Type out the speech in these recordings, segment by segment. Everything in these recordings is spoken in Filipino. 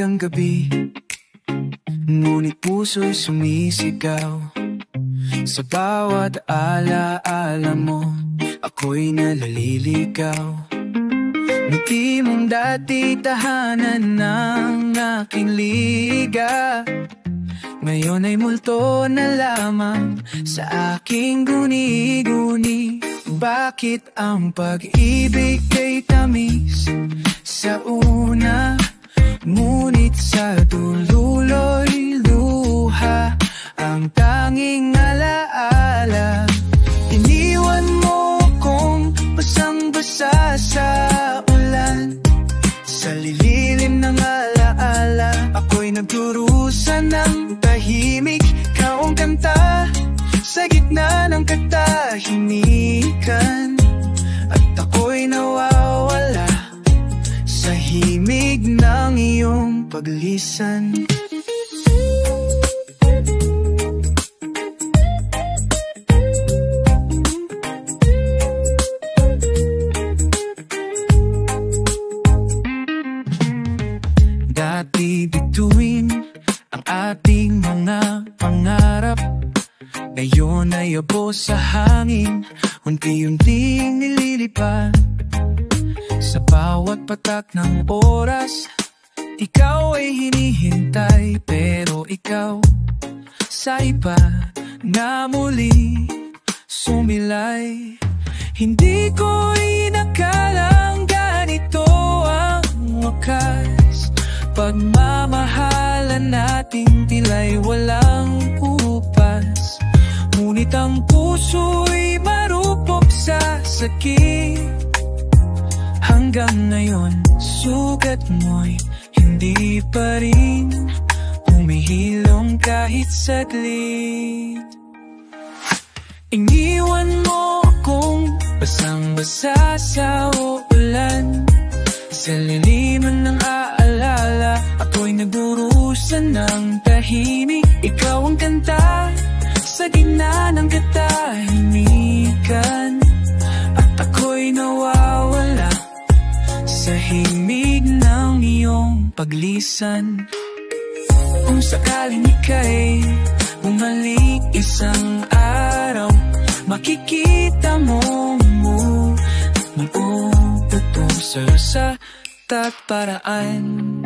ang gabi, ngunit puso'y sumisigaw. Sa bawat alaala mo, ako'y nalililigaw. Ngiti mong dati tahanan ng aking liga, ngayon ay multo na lamang sa aking guni-guni. Bakit ang pag-ibig kay tamis sa una, ngunit sa dululoy luha ang tanging alaala? Iniwan mo kong basang-basa sa ulan, sa lilim ng alaala ako'y nagdurusa ng tahimik. Ikaw ang kanta sa gitna ng katahimikan, at ako'y nawawala sa himig ng iyong paglisan. Dati bituin ang ating mga pangarap, ngayon ay abo sa hangin, unti-unting nililipad. Sa bawat patak ng oras, ikaw ay hinihintay, pero ikaw sa iba na muli sumilay. Hindi ko inakalang ganito ang wakas, pagmamahalan natin tila'y walang upas. Ngunit ang puso'y marupok sa sakit, hanggang ngayon sugat mo'y hindi pa rin humihilom kahit saglit. Iniwan mo akong basang-basa sa ulan, sa liliman ng aalala ako'y nagdurusa ng tahimik. Ikaw ang kanta sa gitna ng katahimikan, at ako'y nawawala sa himig ng iyong paglisan. Kung sakaling ika'y bumalik isang araw, makikita mo mag-uutos sa tagparaan.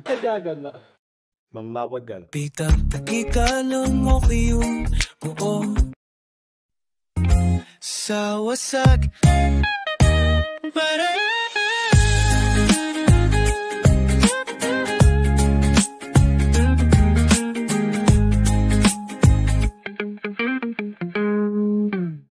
Kadagan na. Mamawagan. Pitag-tagikan ng okiyong buo sa wasag. Para